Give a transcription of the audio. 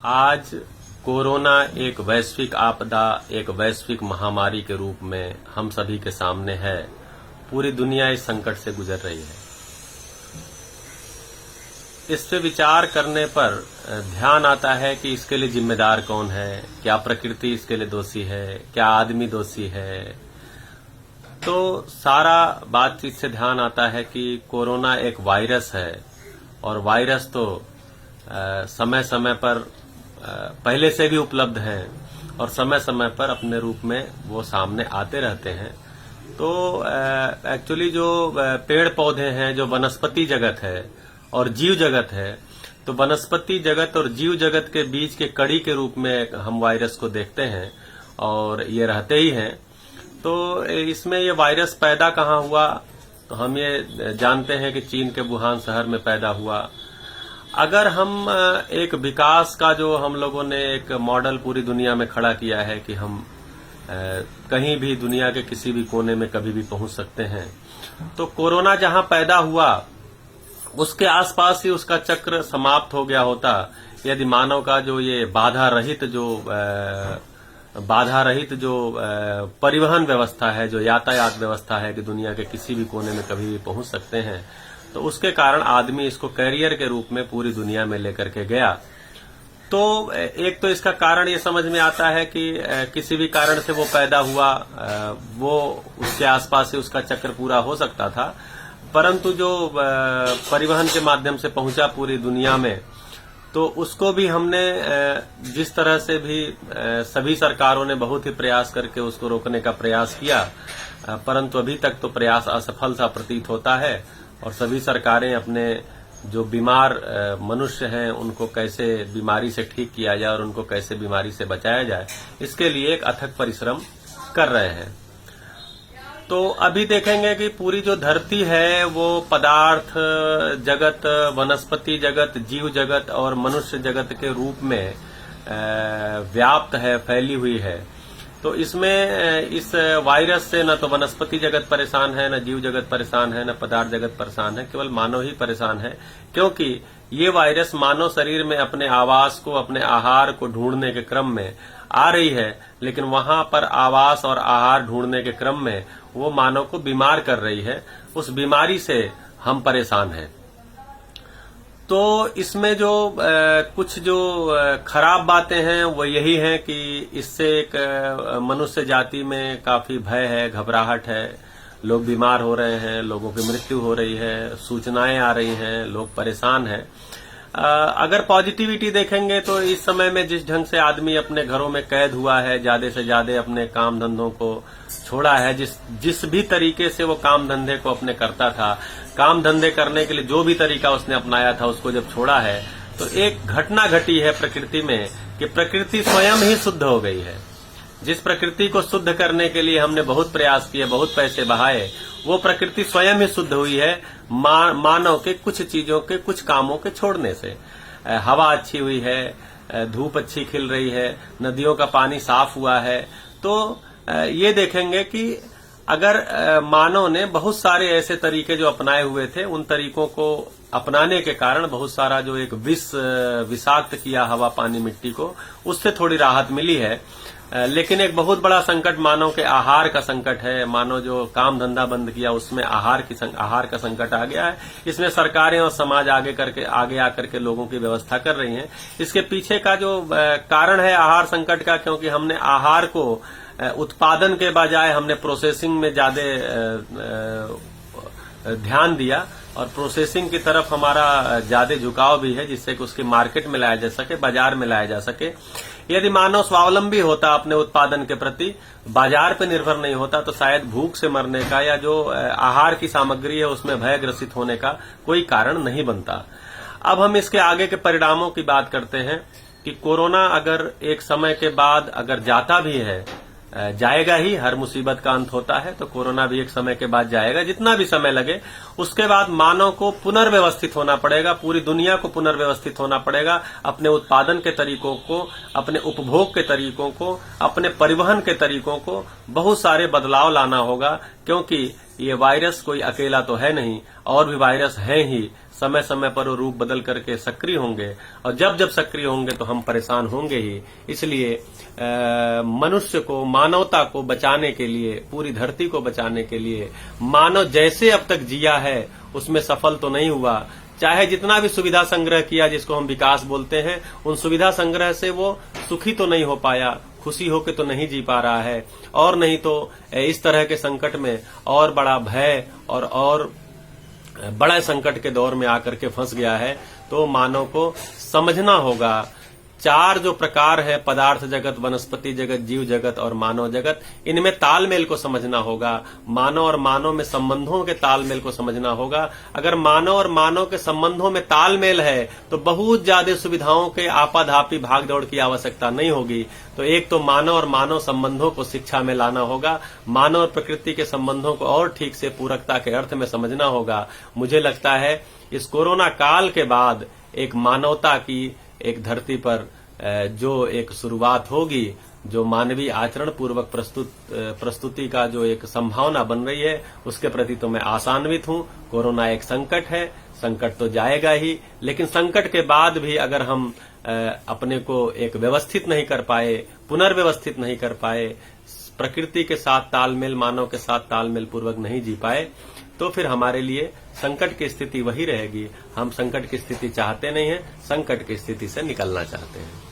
आज कोरोना एक वैश्विक आपदा, एक वैश्विक महामारी के रूप में हम सभी के सामने है। पूरी दुनिया इस संकट से गुजर रही है। इस पे विचार करने पर ध्यान आता है कि इसके लिए जिम्मेदार कौन है, क्या प्रकृति इसके लिए दोषी है, क्या आदमी दोषी है। तो सारा बातचीत से ध्यान आता है कि कोरोना एक वायरस है और वायरस तो समय समय पर पहले से भी उपलब्ध हैं और समय समय पर अपने रूप में वो सामने आते रहते हैं। तो एक्चुअली जो पेड़ पौधे हैं, जो वनस्पति जगत है और जीव जगत है, तो वनस्पति जगत और जीव जगत के बीच के कड़ी के रूप में हम वायरस को देखते हैं और ये रहते ही हैं। तो इसमें ये वायरस पैदा कहाँ हुआ, तो हम ये जानते हैं कि चीन के वुहान शहर में पैदा हुआ। अगर हम एक विकास का जो हम लोगों ने एक मॉडल पूरी दुनिया में खड़ा किया है कि हम कहीं भी दुनिया के किसी भी कोने में कभी भी पहुंच सकते हैं, तो कोरोना जहां पैदा हुआ उसके आसपास ही उसका चक्र समाप्त हो गया होता यदि मानव का जो ये बाधा रहित जो परिवहन व्यवस्था है, जो यातायात व्यवस्था है कि दुनिया के किसी भी कोने में कभी भी पहुंच सकते हैं, तो उसके कारण आदमी इसको कैरियर के रूप में पूरी दुनिया में लेकर के गया। तो एक तो इसका कारण ये समझ में आता है कि किसी भी कारण से वो पैदा हुआ, वो उसके आसपास ही उसका चक्र पूरा हो सकता था, परंतु जो परिवहन के माध्यम से पहुंचा पूरी दुनिया में, तो उसको भी हमने जिस तरह से भी सभी सरकारों ने बहुत ही प्रयास करके उसको रोकने का प्रयास किया, परंतु अभी तक तो प्रयास असफल सा प्रतीत होता है। और सभी सरकारें अपने जो बीमार मनुष्य हैं उनको कैसे बीमारी से ठीक किया जाए और उनको कैसे बीमारी से बचाया जाए, इसके लिए एक अथक परिश्रम कर रहे हैं। तो अभी देखेंगे कि पूरी जो धरती है वो पदार्थ जगत, वनस्पति जगत, जीव जगत और मनुष्य जगत के रूप में व्याप्त है, फैली हुई है। तो इसमें इस वायरस से न तो वनस्पति जगत परेशान है, न जीव जगत परेशान है, न पदार्थ जगत परेशान है, केवल मानव ही परेशान है। क्योंकि ये वायरस मानव शरीर में अपने आवास को, अपने आहार को ढूंढने के क्रम में आ रही है, लेकिन वहां पर आवास और आहार ढूंढने के क्रम में वो मानव को बीमार कर रही है। उस बीमारी से हम परेशान हैं। तो इसमें जो कुछ जो खराब बातें हैं वो यही हैं कि इससे एक मनुष्य जाति में काफी भय है, घबराहट है, लोग बीमार हो रहे हैं, लोगों की मृत्यु हो रही है, सूचनाएं आ रही हैं, लोग परेशान हैं। अगर पॉजिटिविटी देखेंगे तो इस समय में जिस ढंग से आदमी अपने घरों में कैद हुआ है, ज्यादा से ज्यादा अपने काम धंधों को छोड़ा है, जिस भी तरीके से वो काम धंधे को अपने करता था, काम धंधे करने के लिए जो भी तरीका उसने अपनाया था, उसको जब छोड़ा है, तो एक घटना घटी है प्रकृति में कि प्रकृति स्वयं ही शुद्ध हो गई है। जिस प्रकृति को शुद्ध करने के लिए हमने बहुत प्रयास किए, बहुत पैसे बहाए, वो प्रकृति स्वयं ही शुद्ध हुई है मानव के कुछ चीजों के, कुछ कामों के छोड़ने से। हवा अच्छी हुई है, धूप अच्छी खिल रही है, नदियों का पानी साफ हुआ है। तो ये देखेंगे कि अगर मानव ने बहुत सारे ऐसे तरीके जो अपनाए हुए थे, उन तरीकों को अपनाने के कारण बहुत सारा जो एक विषाक्त किया हवा, पानी, मिट्टी को, उससे थोड़ी राहत मिली है। लेकिन एक बहुत बड़ा संकट मानव के आहार का संकट है। मानव जो काम धंधा बंद किया उसमें आहार का संकट आ गया है। इसमें सरकारें और समाज आगे आकर के लोगों की व्यवस्था कर रही हैं। इसके पीछे का जो कारण है आहार संकट का, क्योंकि हमने आहार को उत्पादन के बजाय हमने प्रोसेसिंग में ज्यादा ध्यान दिया और प्रोसेसिंग की तरफ हमारा ज्यादा झुकाव भी है, जिससे कि उसकी मार्केट में लाया जा सके, बाजार में लाया जा सके। यदि मानव स्वावलंबी होता अपने उत्पादन के प्रति, बाजार पर निर्भर नहीं होता, तो शायद भूख से मरने का या जो आहार की सामग्री है उसमें भय ग्रसित होने का कोई कारण नहीं बनता। अब हम इसके आगे के परिणामों की बात करते हैं कि कोरोना अगर एक समय के बाद अगर जाता भी है, जाएगा ही, हर मुसीबत का अंत होता है, तो कोरोना भी एक समय के बाद जाएगा, जितना भी समय लगे। उसके बाद मानव को पुनर्व्यवस्थित होना पड़ेगा, पूरी दुनिया को पुनर्व्यवस्थित होना पड़ेगा, अपने उत्पादन के तरीकों को, अपने उपभोग के तरीकों को, अपने परिवहन के तरीकों को बहुत सारे बदलाव लाना होगा। क्योंकि ये वायरस कोई अकेला तो है नहीं, और भी वायरस हैं ही, समय समय पर वो रूप बदल करके सक्रिय होंगे, और जब जब सक्रिय होंगे तो हम परेशान होंगे ही। इसलिए मनुष्य को, मानवता को बचाने के लिए, पूरी धरती को बचाने के लिए, मानव जैसे अब तक जिया है उसमें सफल तो नहीं हुआ। चाहे जितना भी सुविधा संग्रह किया, जिसको हम विकास बोलते हैं, उन सुविधा संग्रह से वो सुखी तो नहीं हो पाया, खुशी होके तो नहीं जी पा रहा है, और नहीं तो इस तरह के संकट में और बड़ा भय और बड़ा संकट के दौर में आकर के फंस गया है। तो मानव को समझना होगा, चार जो प्रकार है, पदार्थ जगत, वनस्पति जगत, जीव जगत और मानव जगत, इनमें तालमेल को समझना होगा। मानव और मानव में संबंधों के तालमेल को समझना होगा। अगर मानव और मानव के संबंधों में तालमेल है तो बहुत ज्यादा सुविधाओं के आपाधापी भागदौड़ की आवश्यकता नहीं होगी। तो एक तो मानव और मानव संबंधों को शिक्षा में लाना होगा, मानव और प्रकृति के संबंधों को और ठीक से पूरकता के अर्थ में समझना होगा। मुझे लगता है इस कोरोना काल के बाद एक मानवता की एक धरती पर जो एक शुरुआत होगी, जो मानवीय आचरण पूर्वक प्रस्तुति का जो एक संभावना बन रही है, उसके प्रति तो मैं आशान्वित हूं। कोरोना एक संकट है, संकट तो जाएगा ही, लेकिन संकट के बाद भी अगर हम अपने को एक व्यवस्थित नहीं कर पाए, पुनर्व्यवस्थित नहीं कर पाए, प्रकृति के साथ तालमेल, मानव के साथ तालमेल पूर्वक नहीं जी पाए, तो फिर हमारे लिए संकट की स्थिति वही रहेगी। हम संकट की स्थिति चाहते नहीं हैं, संकट की स्थिति से निकलना चाहते हैं।